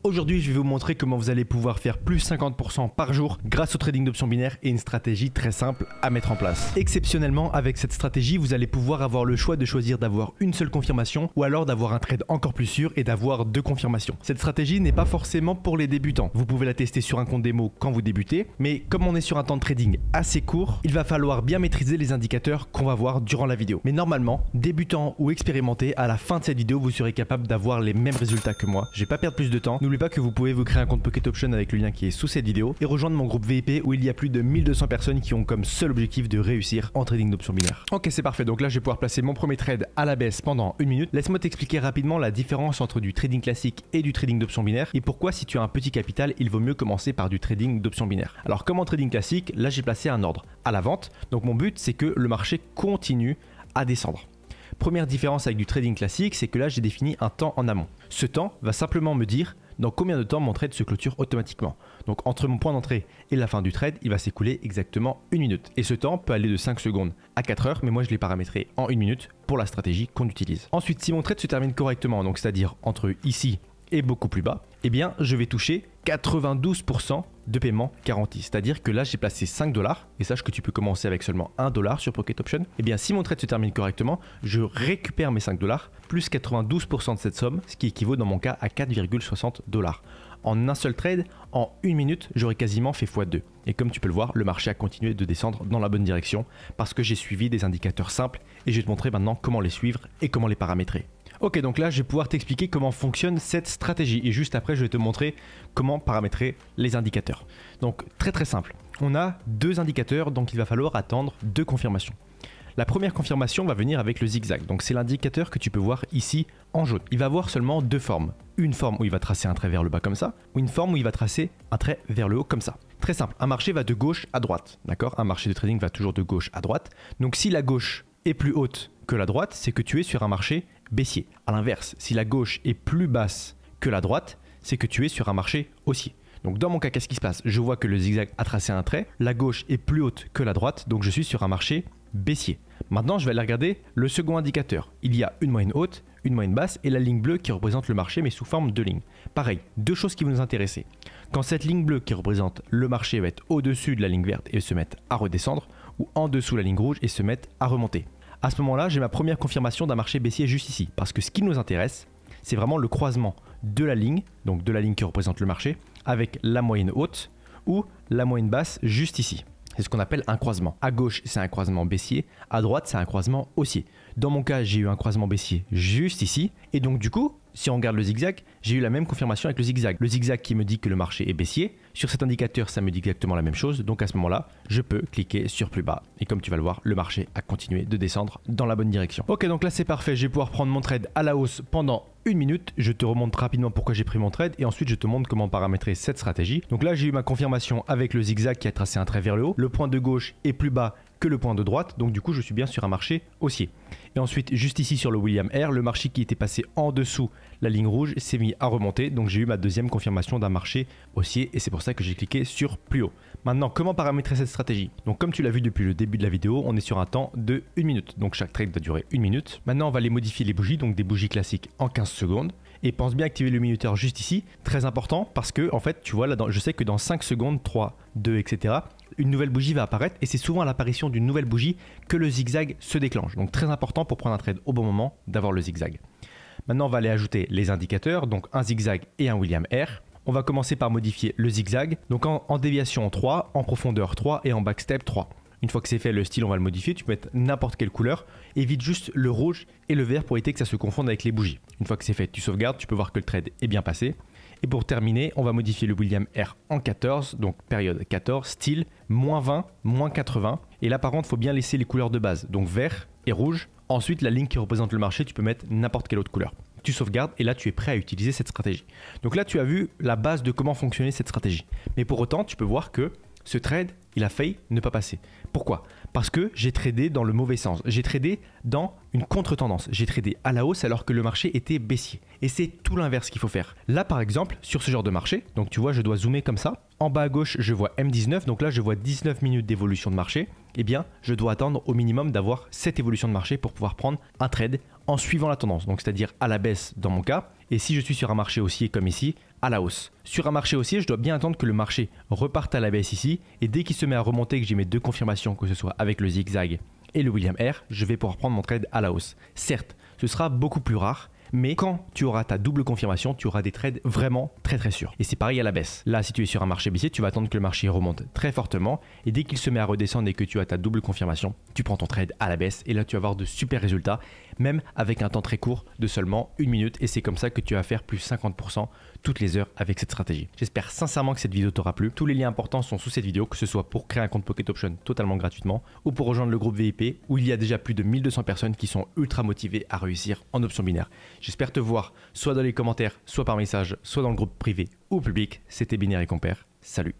Aujourd'hui, je vais vous montrer comment vous allez pouvoir faire plus 50% par jour grâce au trading d'options binaires et une stratégie très simple à mettre en place. Exceptionnellement, avec cette stratégie, vous allez pouvoir avoir le choix de choisir d'avoir une seule confirmation ou alors d'avoir un trade encore plus sûr et d'avoir 2 confirmations. Cette stratégie n'est pas forcément pour les débutants. Vous pouvez la tester sur un compte démo quand vous débutez, mais comme on est sur un temps de trading assez court, il va falloir bien maîtriser les indicateurs qu'on va voir durant la vidéo. Mais normalement, débutant ou expérimenté, à la fin de cette vidéo, vous serez capable d'avoir les mêmes résultats que moi. Je vais pas perdre plus de temps. N'oubliez pas que vous pouvez vous créer un compte Pocket Option avec le lien qui est sous cette vidéo et rejoindre mon groupe VIP où il y a plus de 1200 personnes qui ont comme seul objectif de réussir en trading d'options binaires. Ok, c'est parfait. Donc là, je vais pouvoir placer mon premier trade à la baisse pendant 1 minute. Laisse-moi t'expliquer rapidement la différence entre du trading classique et du trading d'options binaires et pourquoi si tu as un petit capital, il vaut mieux commencer par du trading d'options binaires. Alors comme en trading classique, là j'ai placé un ordre à la vente. Donc mon but, c'est que le marché continue à descendre. Première différence avec du trading classique, c'est que là j'ai défini un temps en amont. Ce temps va simplement me dire dans combien de temps mon trade se clôture automatiquement. Donc entre mon point d'entrée et la fin du trade, il va s'écouler exactement 1 minute. Et ce temps peut aller de 5 secondes à 4 heures, mais moi je l'ai paramétré en 1 minute pour la stratégie qu'on utilise. Ensuite, si mon trade se termine correctement, donc c'est-à-dire entre ici et beaucoup plus bas, eh bien je vais toucher 92% de paiement garanti. C'est-à-dire que là j'ai placé 5 $, et sache que tu peux commencer avec seulement 1 $ sur Pocket Option. Eh bien si mon trade se termine correctement, je récupère mes 5 $ plus 92% de cette somme, ce qui équivaut dans mon cas à 4,60 $. En un seul trade, en 1 minute, j'aurais quasiment fait x2. Et comme tu peux le voir, le marché a continué de descendre dans la bonne direction parce que j'ai suivi des indicateurs simples et je vais te montrer maintenant comment les suivre et comment les paramétrer. Ok, donc là je vais pouvoir t'expliquer comment fonctionne cette stratégie et juste après je vais te montrer comment paramétrer les indicateurs. Donc très simple, on a 2 indicateurs donc il va falloir attendre 2 confirmations. La première confirmation va venir avec le zigzag, donc c'est l'indicateur que tu peux voir ici en jaune. Il va avoir seulement 2 formes, une forme où il va tracer un trait vers le bas comme ça, ou une forme où il va tracer un trait vers le haut comme ça. Très simple, un marché va de gauche à droite, d'accord? Un marché de trading va toujours de gauche à droite, donc si la gauche est plus haute que la droite, c'est que tu es sur un marché baissier. A l'inverse, si la gauche est plus basse que la droite, c'est que tu es sur un marché haussier. Donc dans mon cas, qu'est-ce qui se passe? Je vois que le zigzag a tracé un trait, la gauche est plus haute que la droite, donc je suis sur un marché baissier. Maintenant, je vais aller regarder le second indicateur. Il y a une moyenne haute, une moyenne basse et la ligne bleue qui représente le marché mais sous forme de lignes. Pareil, 2 choses qui vont nous intéresser. Quand cette ligne bleue qui représente le marché va être au-dessus de la ligne verte et se mettre à redescendre, ou en dessous la ligne rouge et se mettre à remonter. À ce moment-là, j'ai ma première confirmation d'un marché baissier juste ici. Parce que ce qui nous intéresse, c'est vraiment le croisement de la ligne, donc de la ligne qui représente le marché, avec la moyenne haute ou la moyenne basse juste ici. C'est ce qu'on appelle un croisement. À gauche, c'est un croisement baissier. À droite, c'est un croisement haussier. Dans mon cas, j'ai eu un croisement baissier juste ici. Et donc du coup, si on regarde le zigzag, j'ai eu la même confirmation avec le zigzag. Le zigzag qui me dit que le marché est baissier. Sur cet indicateur, ça me dit exactement la même chose. Donc à ce moment-là, je peux cliquer sur plus bas. Et comme tu vas le voir, le marché a continué de descendre dans la bonne direction. Ok, donc là c'est parfait. Je vais pouvoir prendre mon trade à la hausse pendant 1 minute. Je te remonte rapidement pourquoi j'ai pris mon trade. Et ensuite, je te montre comment paramétrer cette stratégie. Donc là, j'ai eu ma confirmation avec le zigzag qui a tracé un trait vers le haut. Le point de gauche est plus bas que le point de droite. Donc du coup, je suis bien sur un marché haussier. Et ensuite, juste ici sur le William R, le marché qui était passé en dessous la ligne rouge s'est mis à remonter. Donc j'ai eu ma deuxième confirmation d'un marché haussier et c'est pour ça que j'ai cliqué sur plus haut. Maintenant, comment paramétrer cette stratégie? Donc comme tu l'as vu depuis le début de la vidéo, on est sur un temps de 1 minute. Donc chaque trade va durer 1 minute. Maintenant, on va aller modifier les bougies, donc des bougies classiques en 15 secondes. Et pense bien activer le minuteur juste ici, très important parce que en fait, tu vois là, je sais que dans 5 secondes, 3, 2, etc., une nouvelle bougie va apparaître et c'est souvent à l'apparition d'une nouvelle bougie que le zigzag se déclenche. Donc très important pour prendre un trade au bon moment d'avoir le zigzag. Maintenant, on va aller ajouter les indicateurs, donc un zigzag et un William R. On va commencer par modifier le zigzag, donc en déviation 3, en profondeur 3 et en backstep 3. Une fois que c'est fait, le style, on va le modifier. Tu peux mettre n'importe quelle couleur. Évite juste le rouge et le vert pour éviter que ça se confonde avec les bougies. Une fois que c'est fait, tu sauvegardes. Tu peux voir que le trade est bien passé. Et pour terminer, on va modifier le William R en 14, donc période 14, style -20, -80. Et là, par contre, il faut bien laisser les couleurs de base, donc vert et rouge. Ensuite, la ligne qui représente le marché, tu peux mettre n'importe quelle autre couleur. Tu sauvegardes et là, tu es prêt à utiliser cette stratégie. Donc là, tu as vu la base de comment fonctionnait cette stratégie. Mais pour autant, tu peux voir que ce trade, il a failli ne pas passer. Pourquoi? Parce que j'ai tradé dans le mauvais sens. J'ai tradé dans une contre-tendance. J'ai tradé à la hausse alors que le marché était baissier. Et c'est tout l'inverse qu'il faut faire. Là, par exemple, sur ce genre de marché, donc tu vois, je dois zoomer comme ça. En bas à gauche, je vois M19. Donc là, je vois 19 minutes d'évolution de marché. Eh bien, je dois attendre au minimum d'avoir cette évolution de marché pour pouvoir prendre un trade en suivant la tendance. Donc, c'est-à-dire à la baisse dans mon cas. Et si je suis sur un marché haussier comme ici, à la hausse. Sur un marché haussier, je dois bien attendre que le marché reparte à la baisse ici et dès qu'il se met à remonter, que j'ai mes deux confirmations, que ce soit avec le zigzag et le William R, je vais pouvoir prendre mon trade à la hausse. Certes, ce sera beaucoup plus rare, mais quand tu auras ta double confirmation, tu auras des trades vraiment très sûrs. Et c'est pareil à la baisse. Là, si tu es sur un marché baissier, tu vas attendre que le marché remonte très fortement et dès qu'il se met à redescendre et que tu as ta double confirmation, tu prends ton trade à la baisse et là, tu vas avoir de super résultats, même avec un temps très court de seulement 1 minute et c'est comme ça que tu vas faire plus 50% toutes les heures avec cette stratégie. J'espère sincèrement que cette vidéo t'aura plu. Tous les liens importants sont sous cette vidéo, que ce soit pour créer un compte Pocket Option totalement gratuitement ou pour rejoindre le groupe VIP où il y a déjà plus de 1200 personnes qui sont ultra motivées à réussir en option binaire. J'espère te voir soit dans les commentaires, soit par message, soit dans le groupe privé ou public. C'était Binaire et Compère. Salut.